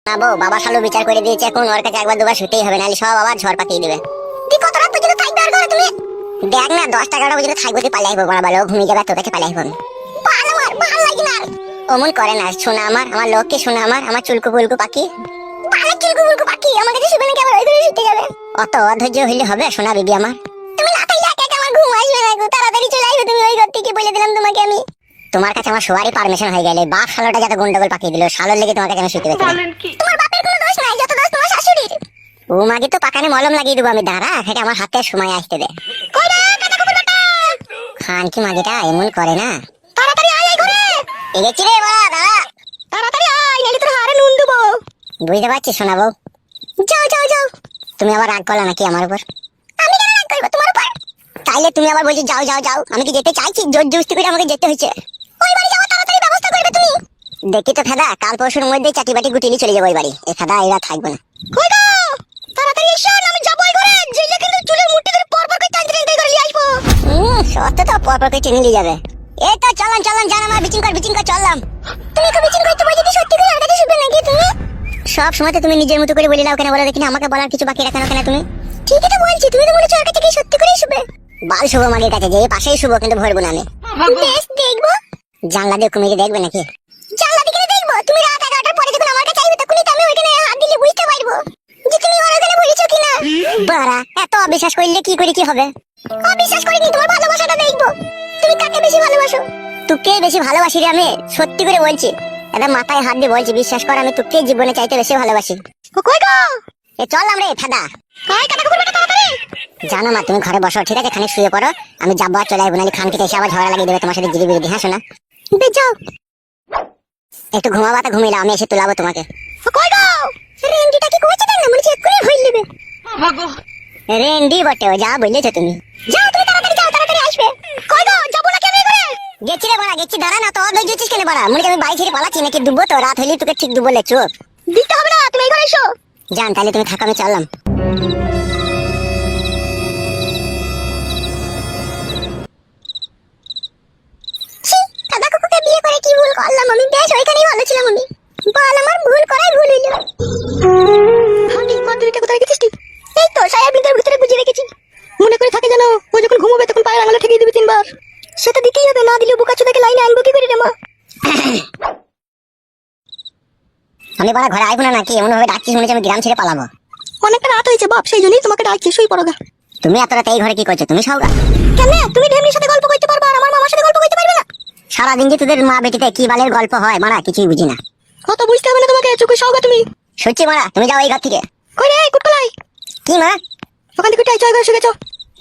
না বউ, বাবা খালু বিচার করে দিয়েছে, এখন ওর কাছে একবার দুবার শুতেই হবে, নাহলে সব আবার ঝড় পাকিয়ে দিবে। তুই কত রাত পর্যন্ত থাকবে আর ঘরে তুমি? দেখ না, 10টা 11টা পর্যন্ত থাকবো, তুই পালাই বড় ভালো ঘুমিয়ে যাবে, তোর কাছে পালাই হবে। আমার ভালো লাগে না অমন করে না, শোনা আমার লোককে শোনা, আমার চুলকু পুলকু পাখি, ভালো চুলকু পুলকু পাখি আমার কাছে শুবে নাকি, আবার ওই ঘরে শুতে যাবে? অত অধৈর্য হইলে হবে সোনা বিবি আমার? তুমি না থাকলে একা একা আমার ঘুম আসবে না গো, তাড়াতাড়ি চলে আসবে তুমি ওই ঘর থেকে, বলে দিলাম তোমাকে আমি। তোমার কাছে আমার শোয়ারই পারমিশন হয়ে গেলে, বাপ শালোটা যত গন্ডগোল পাকিয়ে দিল, শালোর লেগে তোমার কাছে আমি শুতে পেরেছি। তোমার বাপের কোনো দোষ নাই, যত দোষ তোমার শাশুড়ির। ও মাগে তো পাকানে মলম লাগিয়ে দেবো আমি, দাঁড়া সেটা আমার হাতে সময় আসতে দে। খান কি মাগিটা এমন করে না, তাড়াতাড়ি আয় এই ঘরে। এগেছি রে বাবা, দাঁড়া তাড়াতাড়ি আয়, নাহলে তোর হারে নুন দেবো। বুঝতে পারছি শোনা বউ, যাও যাও যাও। তুমি আবার রাগ করলা নাকি আমার উপর? আমি কেন রাগ করবো তোমার উপর? তাইলে তুমি আবার বলছো যাও যাও যাও, আমি কি যেতে চাইছি? জোর জবরদস্তি করে আমাকে যেতে হয়েছে। ওই বাড়ি যাওয়ার তাড়াতাড়ি ব্যবস্থা করবে তুমি। দেখি তো ফেদা, কাল পরশুর মধ্যে চাটি বাটি গুটিলি চলে যাবো ওই বাড়ি। এ ফেদা এরা থাকবে না। কই গো, তাড়াতাড়ি এসো, আমি যাবো ওই ঘরে। যেইলে কিন্তু চুলের মুঠি ধরে পরপর করে টানতে টানতে করে নিয়ে আসবো। সত্য তো পরপর করে টেনে নিয়ে যাবে। এই তো চলন চলন, জান আমার বিচিং কর চললাম। তুমি কি বিচিং করতে বলছো? সত্যি করে আর কাছে শুবে নাকি তুমি? সব সময় তো তুমি নিজের মতো করে বলে নাও কেন, বলো দেখি না, আমাকে বলার কিছু বাকি রাখো না কেন তুমি? ঠিকই তো বলছি, তুমি তো বলেছো আর কাছে কি সত্যি করেই শুবে। বাল শুভ মাগের কাছে, যে পাশেই শুভ, কিন্তু ভরবো না আমি। বেশ দেখবো। জানলা দিয়ে কুমিকে দেখবে নাকি? জানলা দিকে দেখবো? তুমি রাত 11টার পরে যখন আমার কাছে আসবে, তখনই তো আমি ওইখানে হাত দিলে বুঝতে পারবো যে তুমি ওর ওখানে বলেছো কিনা। বাড়া, এত অবিশ্বাস করলে কি করে কি হবে? অবিশ্বাস করিনি, তোমার ভালোবাসাটা দেখবো। তুমি কাকে বেশি ভালোবাসো? তোকে বেশি ভালোবাসি রে আমি, সত্যি করে বলছি। এটা মাথায় হাত দিয়ে বলছি, বিশ্বাস কর, আমি তোকে জীবনে চাইতে বেশি ভালোবাসি। কই গো, এ চললাম রে ফেদা। কই কাটা কুকুর বেটা, তাড়াতাড়ি জানো মা, তুমি ঘরে বসো, ঠিক আছে? খানিক শুয়ে পড়ো, আমি যাবো আর চলে আসবো, নাহলে খানকে এসে আবার ঝগড়া লাগিয়ে দেবে তোমার সাথে জিরি বিরিদি। হ্যাঁ শোনা, যাও একটু ঘুমাবা, তো ঘুমিয়ে আমি এসে তুলাবো তোমাকে। কই গো, রেন্ডিটা কি করছে না, মনে চেক করে ভুল নেবে। রেন্ডি বটে, যা বললেছো তুমি। যাও তুমি তাড়াতাড়ি যাও, তাড়াতাড়ি আসবে। কই গো, যাবো না কেন করে? গেছি রে বাড়া, গেছি, দাঁড়া না তো, ধৈর্য হচ্ছিস কেন বাড়া? মনে আমি বাড়ি ছেড়ে পালাচ্ছি নাকি? ডুববো তো, রাত হইলে তোকে ঠিক ডুবলে চোখ দিতে হবে না, তুমি এই ঘরে এসো। জান তাহলে তুমি থাকো, আমি চললাম। দাদা কুকুরকে বিয়ে করে কি ভুল করলাম আমি? বেশ ওইখানেই ভালো ছিলাম আমি। বল, আমার ভুল করাই ভুল হইলো। হাঁটি মাদুরিটা কোথায় গেছিস তুই? এই তো সায়ার ভিতরে গুজিয়ে রেখেছি। মনে করে থাকে জানো, ও যখন ঘুমোবে তখন পায়ের আঙুলে ঠেকিয়ে দিবি 3 বার। সেটা দিতেই হবে, না দিলে বোকাচোদাকে লাইনে আনবো কি করে রে মা? আমি বাড়া ঘরে আইবো না নাকি? এমন ভাবে ডাকছিস মনে হচ্ছে আমি গ্রাম ছেড়ে পালাবো। অনেকটা রাত হয়েছে বাপ, সেই জন্যই তোমাকে ডাকছি, শুই পড়ো গা। তুমি এত রাতে এই ঘরে কি করছো? তুমি সওগা কেন? তুমি ঢেমনির সাথে গল্প করতে পারবে, আর আমার মামার সাথে গল্প করতে পারবে না? সারাদিন যে তোদের মা বেটিতে কি বালের গল্প হয় মারা, কিছুই বুঝি না। কত বুঝতে হবে না তোমাকে, চুকে সওগা তুমি। সত্যি মারা, তুমি যাও এই ঘর থেকে। কই রে কুটকলাই? কি মা? ওখান থেকে উঠে চয় ঘরে শুয়ে গেছো।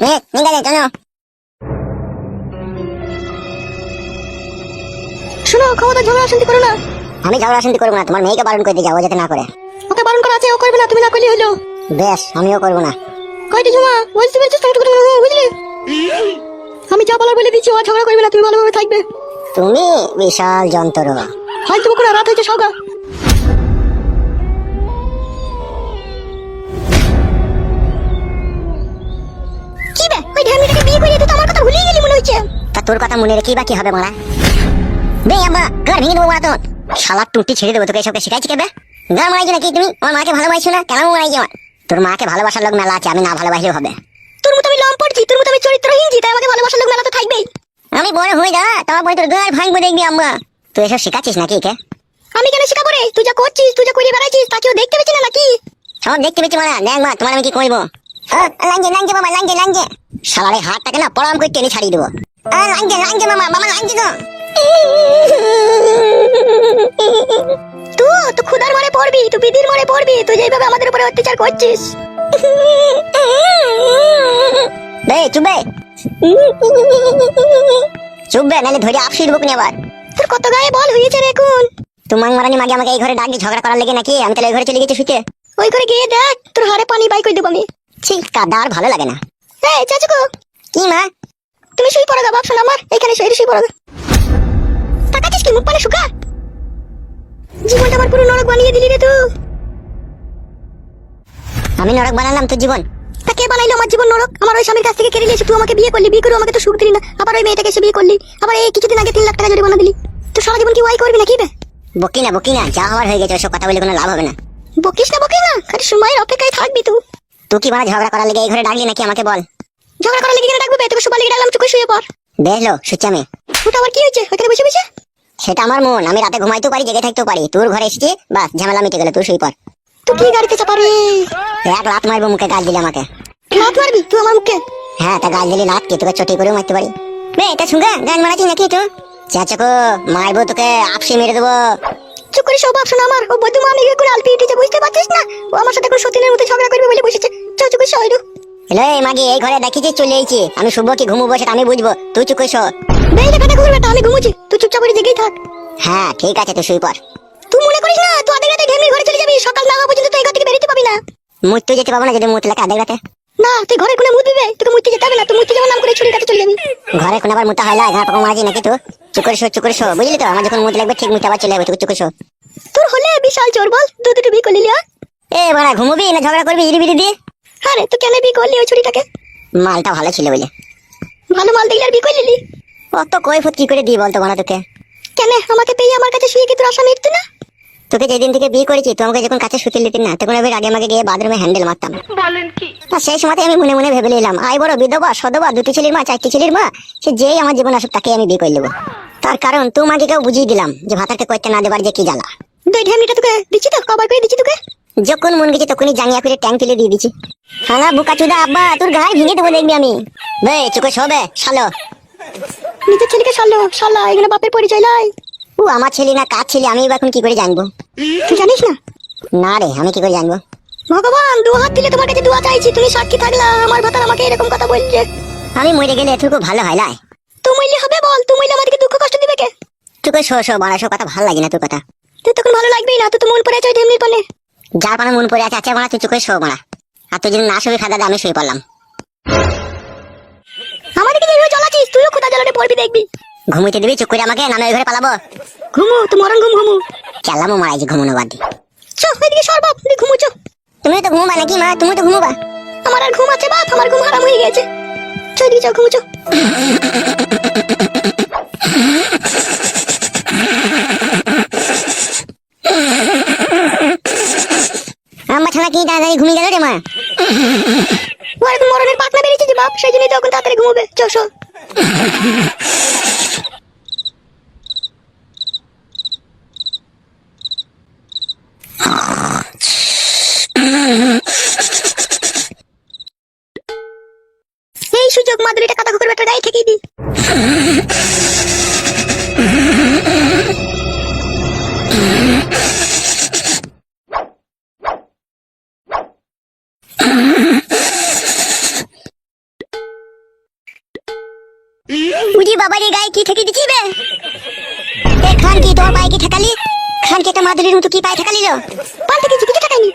নিয়ে গেছে, চলো। শোনো, খাওয়া ঝগড়া শান্তি করো না। আমি ঝগড়া শান্তি করবো না, তোমার মেয়েকে বারণ করে দিয়ে যাবো যাতে না করে। ওকে বারণ করা আছে, ও করবে না, তুমি না করলে হলো। বেশ, আমিও করবো না। কয়টি ঝুমা বুঝতে পেরেছিস? বুঝলি, আমি যা বলার বলে দিচ্ছি, ও ঝগড়া করবে না, তুমি ভালোভাবে থাকবে। তুমি বিশাল যন্ত্র। হয়তো কোনো রাত হয়েছে সওগা। কি বে, ওই ঢেমনিটাকে বিয়ে করে তুই তো আমার কথা ভুলিয়ে গেলি মনে হচ্ছে। তা তোর কথা মনে রেখে বা কি হবে মারা? বে আম্মা, ঘর ভেঙে দেবো মারা তোর। শালা টুটি ছেড়ে দেবো তোকে, এসবকে শিখাইছি কেবে? গান মারাইছো নাকি তুমি? আমার মাকে ভালোবাসছো না? কেন মারাইছো আমার? তোর মাকে ভালোবাসার লোক মেলা আছে, আমি না ভালোবাসলেও হবে। তোর মতো আমি লম পড়ছি, তোর মতো আমি চরিত্রহীন, তাই আমাকে ভালোবাসার লোক মেলা তো থাকবেই। আমি বড় হয়ে যা, তারপর তোর গাল ভাঙবো দেখবি আম্মা। তুই এসব শিখাচ্ছিস নাকি কে? আমি কেন শিখাবো রে? তুই যা করছিস, তুই যা করে বেড়াইছিস, তা কেউ দেখতে পেয়েছি না নাকি? সব দেখতে পেয়েছি মারা। দেখ মা, তোমার আমি কি কইবো? লাঞ্জে বাবা, লাঞ্জে। শালারে হাতটাকে না পড়াম করে টেনে ছাড়িয়ে দেবো। লাঞ্জে মামা লাঞ্জে তো। তুই তো খুদার মারে পড়বি, তুই বিদির মারে পড়বি, তুই যেভাবে আমাদের উপরে অত্যাচার করছিস। বে চুপবে, নাহলে ধরে আপসিট বুক নেবার। তোর কত গায়ে বল হয়েছে রে এখন? তোমার মারানি মাগে আমাকে এই ঘরে ডাক দিয়ে ঝগড়া করার লেগে নাকি? আমি তাহলে ওই ঘরে চলে গেছি শুতে। ওই ঘরে গিয়ে দেখ, তোর হাড়ে পানি বাই করে দেবো আমি। ঠিক কাদা আর ভালো লাগে না। এই চাচুকো। কি মা? তুমি শুই পড়ো গা বাপ, শোন আমার এখানে শুই পড়ো গা। তাকাচ্ছিস কি মুখ পানে শুকা? জীবনটা আমার পুরো নরক বানিয়ে দিলি রে তুই। আমি নরক বানালাম তোর জীবন? তা কে বানাইলো আমার জীবন নরক? আমার ওই স্বামীর কাছ থেকে কেড়ে নিয়েছে, তুই আমাকে বিয়ে করলি, বিয়ে করে আমাকে তো সুখ দিলি না, আবার ওই মেয়েটাকে এসে বিয়ে করলি, আবার এই কিছুদিন আগে 3 লাখ টাকা জরিমানা দিলি। তুই সারা জীবন কি ওয়াই করবি নাকি বে? বকি না, যা হওয়ার হয়ে গেছে, ওসব কথা বলে কোনো লাভ হবে না। বকিস না খালি সময়ের অপেক্ষায় থাকবি তুই কি মানে ঝগড়া করার লেগে এই ঘরে ডাকলি নাকি আমাকে বল? ঝগড়া করার লেগে কেন ডাকবো বে? তোকে শুবার লেগে ডাকলাম, চুপ করে শুয়ে পড়। বেশ সুচ্ছি আমি। ওটা আবার কি হয়েছে ওখানে বসে বসে? সেটা আমার মন, আমি রাতে ঘুমাইতেও পারি জেগে থাকতেও পারি। তোর ঘরে এসেছি বাস, ঝামেলা মিটে গেল, তুই শুয়ে পড়। তুই কি গাড়িতে চাপাবি? এক লাত মারবো মুখে, গাল দিলে আমাকে। লাত মারবি তুই আমার মুখে? হ্যাঁ, তা গাল দিলি লাত কি তোকে চটি করেও মারতে পারি। বে এটা শুনগা গান মারাচ্ছিস নাকি একটু? চাচাকো মারবো তোকে, আপসি মেরে দেবো। চুপ করে সব অপশন আমার। ও বধু মানে করে আলপি উঠেছে, বুঝতে পারছিস না? ও আমার সাথে কোন সতীনের মতো ঝগড়া করবে বলে বসেছে। চল চুপ করে শো। হ্যালো এই মাগি, এই ঘরে দেখিছি চলে এসেছি আমি। শুভ কি ঘুমবো সেটা আমি বুঝবো, তুই চুপ করে শো। বেইলে কথা কইবে তা আমি ঘুমুছি, তুই চুপচাপ করে জেগেই থাক। হ্যাঁ ঠিক আছে, তুই শুয়ে পড়। তুই মনে করিস না তুই আধা রাতে ঢেমির ঘরে চলে যাবি, সকাল না হওয়া পর্যন্ত তুই এই ঘর থেকে বেরোতে পাবি না। মুততে যেতে পাবো না যদি মুত লাগে আধা রাতে? না তুই ঘরে কোনে মুত দিবে, তোকে মুততে যেতে হবে না। তুই মুততে যাওয়ার নাম করে ছুরি কাটে চলে যাবি। ঘরে কোন আবার মুতা হয় না, ঘর পাকা মারাজি নাকি তুই? চুপ করে শো বুঝলি তো? আমার যখন মুত লাগবে ঠিক মুতে আবার চলে যাবে, তুই চুপ করে শো। তোর হলে বিশাল চোর বল, দুটো বি করলি লিয়া। এ বড়া ঘুমবি না ঝগড়া করবি ইরি বিরি দিয়ে? আরে তুই কেন বি করলি ওই ছুরিটাকে? মালটা ভালো ছিল বলে। ভালো মাল দেখলে আর বি করে নিলি? অত কৈফত কি করে দিই বলতো বড়া তোকে? কেন আমাকে পেয়ে আমার কাছে শুয়ে কি তোর আশা মিটতো না? তোকে যেদিন থেকে বিয়ে করেছি তুই আমাকে যখন কাছে শুতে দিতি না, তখন আমি আগে আমাকে গিয়ে বাথরুমে হ্যান্ডেল মারতাম। বলেন কি? তা সেই সময় আমি মনে মনে ভেবে নিলাম, আই বড় বিধবা সদবা, দুটি ছেলের মা চারটি ছেলের মা, সে যেই আমার জীবন আসুক তাকে আমি বিয়ে করে নেবো। তার কারণ তুই মাকে কেউ বুঝিয়ে দিলাম যে ভাতাকে করতে না দেবার যে কি জ্বালা। দুই ঢেমনিটা তোকে দিচ্ছি তো, কবার করে দিচ্ছি তোকে। যখন মন গেছে তখনই জাঙ্গিয়া করে ট্যাঙ্ক তুলে দিয়ে দিচ্ছি। হ্যাঁ বুকা চুদা আব্বা, তোর গায়ে ভেঙে দেবো দেখবি আমি। বে চুকে শোবে শালো। নিজের ছেলেকে শালা এখানে বাপের পরিচয় লাই। ও আমার ছেলে না কার ছেলে আমি এখন কি করে জানবো? তুই জানিস না? না রে, আমি কি করে জানবো? ভগবান দু হাত দিলে তোমার কাছে দোয়া চাইছি, তুমি সাক্ষী থাকলা আমার ভাতার আমাকে এরকম কথা বলছে। আমি মরে গেলে এটুকু ভালো হয় লাই? তুই মরলে হবে বল, তুই মরলে আমাদেরকে দুঃখ কষ্ট দিবে কে? তুই শো বাড়া, সব কথা ভালো লাগে না তোর কথা। তুই তখন ভালো লাগবেই না, তুই তো মন পড়ে আছে ঢেমনির পানে। যার পানে মন পড়ে আছে আচ্ছা বাড়া, তুই চুকে শো বাড়া। আর তুই যদি না শুবি খাদা আমি শুয়ে পড়লাম। আমাদেরকে যেভাবে জ্বালাচ্ছিস তুইও খোদা জ্বালাতে পড়বি দেখবি। ঘুমিতে দিবি চুপ করে আমাকে, না ওই ঘরে পালাবো? ঘুমো তো মরণ ঘুমু চালামো মারাইছি ঘুমোনো বাদ দি। চো এদিকে সর বাপ, তুই ঘুমো চো। তুমি তো ঘুমবা নাকি মা? তুমি তো ঘুমোবা? আমার আর ঘুম আছে বাপ, আমার ঘুম হারাম হয়ে গেছে। চো এদিকে চো ঘুমো চো। আমার ছানা কি তাড়াতাড়ি ঘুমিয়ে গেল রে মা? ওর মরণের পাতনা বেরিয়েছে যে বাপ, সেই জন্যই তখন তাড়াতাড়ি ঘুমোবে। চো শো। এই সুযোগ মাদুরিটা কাদা কুকুর বেটার গায়ে ঠেকিয়ে দি। বুঝি বাবারে গায়ে কি ঠেকিয়ে দিচ্ছি বে? এ খান কি তোর পায়ে কি ঠেকালি? খান কি একটা মাদুরির মতো কি পায়ে ঠেকালি লো? পাল্টে কিছু ঠেকাইনি।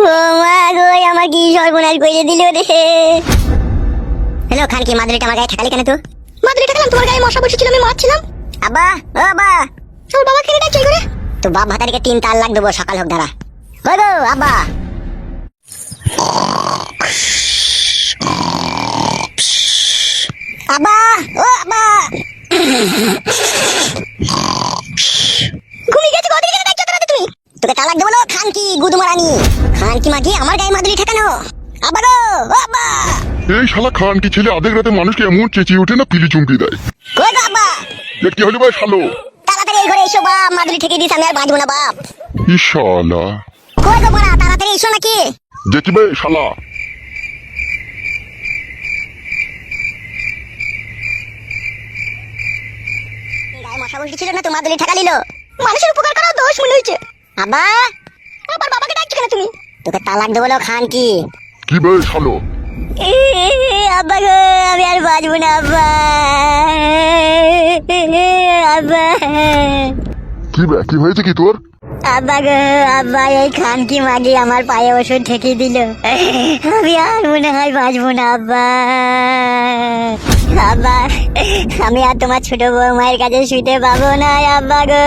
ও মা গো, আমার কি সর্বনাশ করে দিল রে। হ্যালো খান কি মাদুরিটা আমার গায়ে ঠেকালি কেন তুই? মাদুরি ঠেকালাম তোমার গায়ে, মশা বসেছিল আমি মারছিলাম। আব্বা ও আব্বা, তোর বাবা কেন ডাকছে করে? তো বাপ ভাতারিকে 3 তার লাখ দেবো, সকাল হোক দাঁড়া। ওই গো আব্বা। আব্বা ও আব্বা, ঘুমিয়ে গেছে গো, ওদিকে ডাকছো তোরা তুমি। তোকে তালাক দেবো না খান কি গুদমারানি। খান কি মাগি আমার গায়ে মাদুরি ঠেকানো? আব্বা গো ও আব্বা। এই শালা খান কি ছেলে আধেক রাতে মানুষকে এমন চেঁচিয়ে ওঠে না, পিলি চুমকি দেয়। কই গো আব্বা? এ কি হলো ভাই শালো? তাড়াতাড়ি এই ঘরে এসো বাপ, মাদুরি ঠেকিয়ে দিস, আমি আর বাঁচবো না বাপ। ই শালা কই গো বড়া, তাড়াতাড়ি এসো নাকি? দেখি ভাই শালা। গায়ে মশা বসেছিল না তো মাদুরি ঠেকালিল। মানুষের উপকার করা দোষ মনে হয়েছে। আব্বা আবার বাবাকে ডাকছো কেন তুমি? তোকে তালাক দেবো না খান কি। কি ভাই শালো? আব্বা গো আমি আর বাঁচবো না আব্বা। আব্বা কি ভাই কি হয়েছে কি তোর? আব্বা গো আব্বা, এই খান কি মাগি আমার পায়ে ওষুধ ঠেকিয়ে দিল, আমি আর মনে হয় বাঁচবো না আব্বা। আব্বা আমি আর তোমার ছোট বৌমায়ের কাছে শুতে পাবো না আব্বা গো।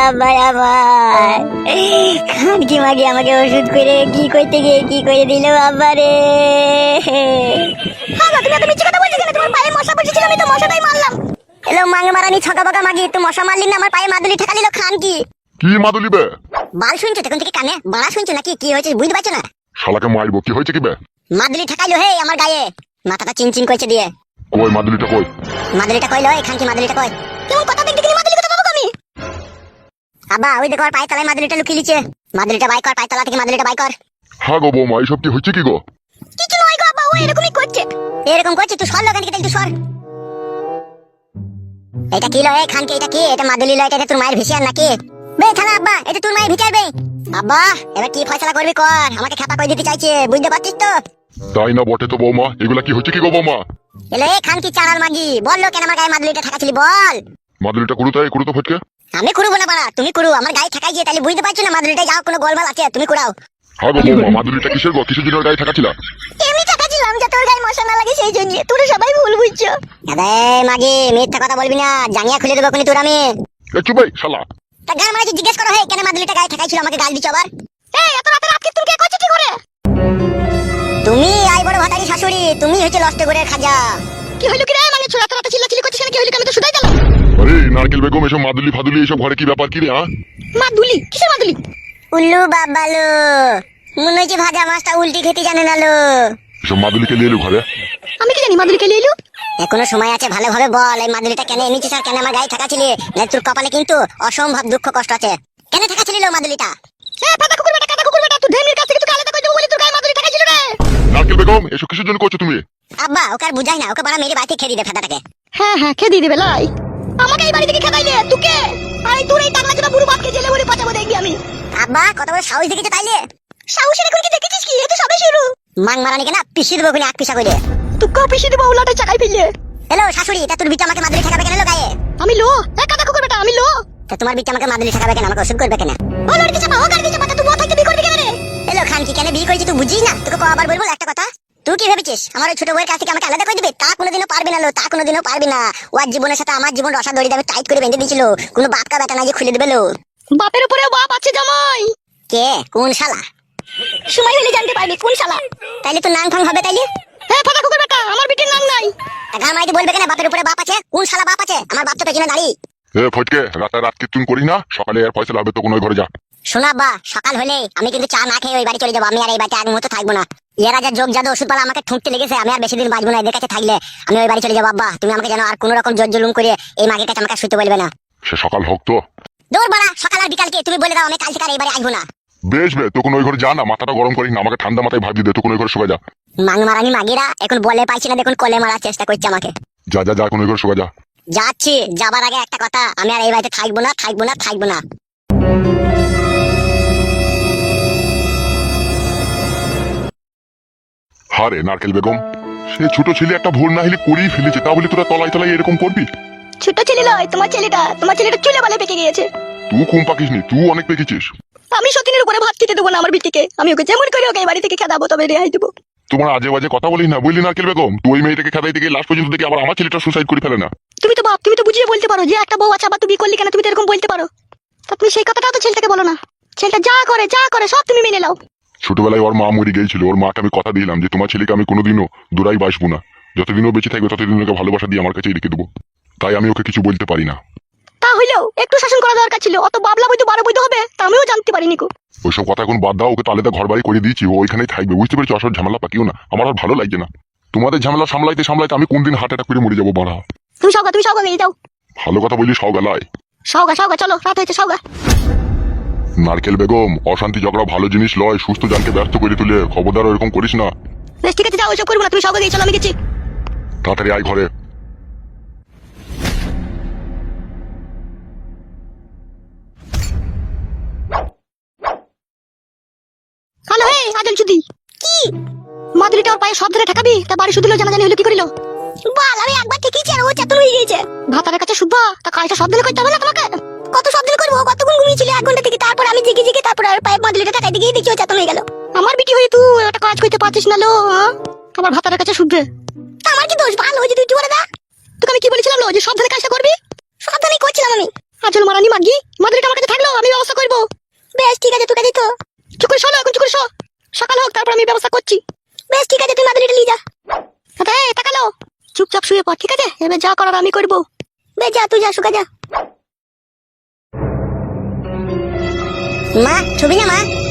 আব্বা আমার খান কি মাগি আমাকে ওষুধ করে কি করতে গিয়ে কি করে দিল আব্বা রে। তুমি এত মিথ্যে কথা বলছো কেন? তোমার পায়ে মশা বসেছিল, আমি তো মশাটাই মারলাম। এলো মাঙ্গে মারানি ছকা বকা মাগি, তুই মশা মারলি না আমার পায়ে মাদুলি ঠেকালিল খান কি। কি মাদুলি বে? বাল শুনছো তখন থেকে কানে বাড়া শুনছো নাকি কি হয়েছে বুঝতে পারছো না? শালাকে মারবো, কি হয়েছে কি বে? মাদুলি ঠেকাইলো হে আমার গায়ে, মাথাটা চিনচিন করছে দিয়ে। কই মাদুলিটা কই? মাদুলিটা কইলো এখান কি মাদুলিটা কই? কেমন কথা দেখতে কি মাদুলি কথা পাবো আমি? আব্বা ওই দেখো আর পায়ের তলায় মাদুলিটা লুকিয়ে লিছে। মাদুলিটা বাই কর, পায়ের তলা থেকে মাদুলিটা বাই কর। হ্যাঁ গো বৌমা, এইসব কি হচ্ছে কি গো? কিছু নয় গো আব্বা, ও এরকমই করছে। এরকম করছে তুই সর লোকান থেকে, তুই সর। এটা কি লয় খানকে, এটা কি? এটা মাদুলি লয়, এটা তোর মায়ের ভিসিয়ার নাকি? বে থালা আব্বা, এটা তোর মায়ের ভিটার বে। আব্বা এবার কি ফয়সালা করবি কর, আমাকে খাপা কই দিতে চাইছে বুঝতে পারছিস তো? তাই না বটে তো বৌমা, এগুলা কি হচ্ছে কি গো বৌমা? এলে খান কি চালাল মাগি, বল কেন আমার গায়ে মাদুলিটা ঠেকাছিলি বল। মাদুলিটা কুড়ো তো ফটকে। আমি কুড়বো না বাড়া, তুমি কুড়ো। আমার গায়ে ঠেকাই গিয়ে তাহলে বুঝতে পারছো না মাদুলিটা যাও কোনো গোলমাল আছে, তুমি কুড়াও। হ্যাঁ গো বৌমা, মাদুলিটা কিসের গো, কিসের জন্য গায়ে থাকাছিল? এমনি ঠেকাছিলাম যাতে ওর গায়ে মশা না লাগে সেই জন্য, তোরা সবাই ভুল বুঝছো। আরে মাগি মিথ্যা কথা বলবি না, জাঙ্গিয়া খুলে দেবো কোনি তোর আমি। এ চুপ ভাই শালা। তা গান মারাকে জিজ্ঞেস করো হে কেন মাদুলিটা গায়ে ঠেকাইছিল, আমাকে গাল দিছো আবার। এই এত রাতে রাত কি তুমি কে করছো কি করে? তুমি আই বড় ভাতারি শাশুড়ি, তুমি হচ্ছে লস্ট করে খাজা। কি হইলো কি রে, মানে ছোড়া রাতে চিল্লাচিল্লি করছিস কেন? কি হইলো, আমি তো শুধাই দিলাম। আরে নারকেল বেগম, এসব মাদুলি ফাদুলি এসব ঘরে কি ব্যাপার কি রে? হ্যাঁ মাদুলি কিসের মাদুলি? উল্লু বাবালো, মনে হচ্ছে ভাজা মাছটা উল্টি খেতে জানে না লো। এসব মাদুলিকে নিয়ে এলো ঘরে? আমি কি জানি মাদুলিকে নিয়ে এলো? এখনো সময় আছে, ভালোভাবে বল এই মাদুলিটা কেন এনেছিস আর কেন আমার গায়ে ঠেকাছিলি? না তোর কপালে কিন্তু অসম্ভব দুঃখ কষ্ট আছে। কেন ঠেকাছিলি লো মাদুলিটা? এ পাতা কুকুর বেটা, কাটা কুকুর বেটা, তুই ঢেমির কাছ থেকে তুই আলাদা করে দেবো বলি তোর গায়ে মাদুলি ঠেকাইছিল রে। নারকেল বেগম, এসব কিসের জন্য করছো তুমি? আব্বা ওকে আর বুঝাই না, ওকে বড় মেরে বাড়িতে খেয়ে দিবে ফাটাটাকে। হ্যাঁ হ্যাঁ খেয়ে দিয়ে দিবে লাই। আমাকে এই বাড়ি থেকে খেদাইলে তুকে আর এই তোর এই টাকলা চোদা বুড়ো বাপকে জেলে ভরে পাঠাবো দেখবি আমি। আব্বা কত বড় সাহস দেখেছে তাইলে? সাহসের এখন কি দেখেছিস কি? এটা সবে শুরু। মাং মারানি কেনা পিষি দেবো কিনা, এক পিসা কইলে তুকেও পিষি দেবো উলাটে চাকাই ফেললে। হ্যালো শাশুড়ি, এটা তোর বিটা আমাকে মাদুলি ঠেকাবে কেন লো গায়ে? আমি লো এ কাটা কুকুর বেটা, আমি লো। তা তোমার বিটা আমাকে মাদুলি ঠেকাবে কেন, আমাকে ওষুধ করবে কেন? ও লড়কি চাপা, ও গাড়ি চাপা, তুই মত থাকতে বিয়ে করবি কেন রে? হ্যালো খান কি কেন বিয়ে করেছিস তুই বুঝিস না? তোকে কবার বলবো একটা কথা, তুই কি ভেবেছিস আমার ওই ছোট বউয়ের কাছ থেকে আমাকে আলাদা করে দিবে? তা কোনোদিনও পারবি না লো, তা কোনোদিনও পারবি না। ওর জীবনের সাথে আমার জীবন রসা দড়ি দেবে টাইট করে বেঁধে দিয়েছিল, কোনো বাপকা বেটা না যে খুলে দেবে লো। বাপের উপরে বাপ আছে জামাই। কে কোন শালা? সময় হলে জানতে পারবি কোন শালা। তাইলে তো নাং ফাং হবে তাইলে। হ্যাঁ ফাটা কুকুর বেটা, আমার বিটির নাম নাই। তা গান মাইতে বলবে কেন বাপের উপরে বাপ আছে? কোন শালা বাপ আছে? আমার বাপ তো পেছনে দাঁড়িয়ে। এ ফটকে, রাত কীর্তন করিস না, সকালে এর ফয়সালা হবে তো কোনো ঘরে যা। শোনা বা সকাল হলে আমি কিন্তু চা না খেয়ে ওই বাড়ি চলে যাবো, আমি আর এই বাড়িতে এক মুহূর্ত থাকবো না। এরা যা যোগ জাদু ওষুধ পালা আমাকে ঠুকতে লেগেছে, আমি আর বেশি দিন বাঁচবো না এদের কাছে থাকলে। আমি ওই বাড়ি চলে যাবো আব্বা, তুমি আমাকে যেন আর কোনো রকম জোর জুলুম করে এই মাগের কাছে আমাকে শুতে বলবে না। সে সকাল হোক তো। দৌড় বাড়া, সকাল আর বিকালকে তুমি বলে দাও আমি কাল থেকে আর এই বাড়ি আসবো না। বেশ বে, তো কোনো ওই ঘরে যা না, মাথাটা গরম করিস না, আমাকে ঠান্ডা মাথায় ভাবি দে, তো কোনো ওই ঘরে শুয়ে যা। মাং মারানি মাগিরা এখন বলে পাইছি না, দেখুন কোলে মারার চেষ্টা করছে আমাকে। যা যা যা, কোনো ওই ঘরে শুয়ে যা। যাচ্ছি, যাবার আগে একটা কথা, আমি আর এই বাড়িতে থাকবো না থাকবো না থাকবো না। হারে নারকেল বেগম, সে ছোট ছেলে একটা ভুল না হলে করেই ফেলেছে, তা বলে তোরা তলায় তলায় এরকম করবি? ছোট ছেলে নয়, তোমার ছেলেটা চুলে বালে পেকে গিয়েছে। তুই কম পাকিস নি, তুই অনেক পেকেছিস। আমি সতীনের উপরে ভাত খেতে দেবো না আমার বিটিকে, আমি ওকে যেমন করে ওকে এই বাড়ি থেকে খেদাবো তবে রেহাই দেবো। তোমার আজে বাজে কথা বলিস না বুঝলি নারকেল বেগম, তুই ওই মেয়েটাকে খেদাইতে গিয়ে লাস্ট পর্যন্ত দেখি আবার আমার ছেলেটা সুসাইড করে ফেলে না। তুমি তো বাপ, তুমি তো বুঝিয়ে বলতে পারো যে একটা বউ আছে আবার তুমি বিয়ে করলি কেন, তুমি তো এরকম বলতে পারো। তা তুমি সেই কথাটা তো ছেলেটাকে বলো না। ছেলেটা যা করে সব তুমি মেনে নাও। ছোটবেলায় ওর মা মরে গিয়েছিল, ওর মাকে আমি কথা দিলাম যে তোমার ছেলেকে আমি কোনোদিনও দূরাই বাসবো না, যতদিনও বেঁচে থাকবে ততদিন ওকে ভালোবাসা দিয়ে আমার কাছেই রেখে দেবো, তাই আমি ওকে কিছু বলতে পারি না। তা হইলেও একটু শাসন করা দরকার ছিল, অত বাবলা বইতো 12 বইতে হবে তা আমিও জানতে পারিনি কো। ওইসব কথা এখন বাদ দাও, ওকে তালেতে ঘর বাড়ি করে দিয়েছি, ও ওইখানেই থাকবে, বুঝতে পেরেছি? আসল ঝামেলা পাকিও না, আমার আর ভালো লাগছে না তোমাদের ঝামেলা সামলাইতে সামলাইতে আমি কোন দিন হার্ট অ্যাটাক করে মরে যাবো বাড়া। তুমি সওগা গিয়ে যাও। ভালো কথা বলি সওগালায়। সওগা চলো, রাত হয়েছে সওগা। নারকেল বেগম, অশান্তি ঝগড়া ভালো জিনিস লয়, সুস্থ জানকে ব্যর্থ করে তুলে, খবরদার এরকম করিস না। বেশ ঠিক আছে যাও, ওইসব করবো না, তুমি সওগা গিয়ে চলো, আমি গেছি। তাড়াতাড়ি আয় ঘরে। হ্যালো হে আজল চুদি, কি মাদুরিটা ওর পায়ে সব ধরে ঠেকাবি? তা বাড়ি শুধু জানাজানি হলো কি করিল? বল আমি একবার ঠিকই ছিল, ও চেতন হয়ে গিয়েছে। ভাতারের কাছে শুধবা, তা কাজটা সব দিলে করতে হবে না তোমাকে? কত সব দিলে করবো, কতক্ষণ ঘুমিয়েছিল 1 ঘন্টা থেকে, তারপর আমি জেগে তারপর আর পায়ে মাদুরিটা ঠেকাইতে গিয়ে দেখি ও চেতন হয়ে গেল। আমার বিটি হয়ে তুই একটা কাজ করতে পারছিস না লো, আমার ভাতারের কাছে শুধবে। আমার কি দোষ, ভালো হয়েছে তুই বলে দা। তোকে আমি কি বলেছিলাম লো যে সব ধরে কাজটা করবি? সাবধানেই করছিলাম আমি। আজল মারানি মাগি, মাদুরিটা আমার কাছে থাকলো, আমি ব্যবস্থা করবো। বেশ ঠিক আছে, তোকে দিত চুপ করে শোনো, এখন চুপ করে শো, সকাল হোক তারপর আমি ব্যবস্থা করছি। বেশ ঠিক আছে, তুই মাদুরিটা নিয়ে যা। তাকালো, চুপচাপ শুয়ে পড়, ঠিক আছে? এবার যা করার আমি করবো। বেশ যা, তুই যা, শুকা যা। মা ছবি না মা।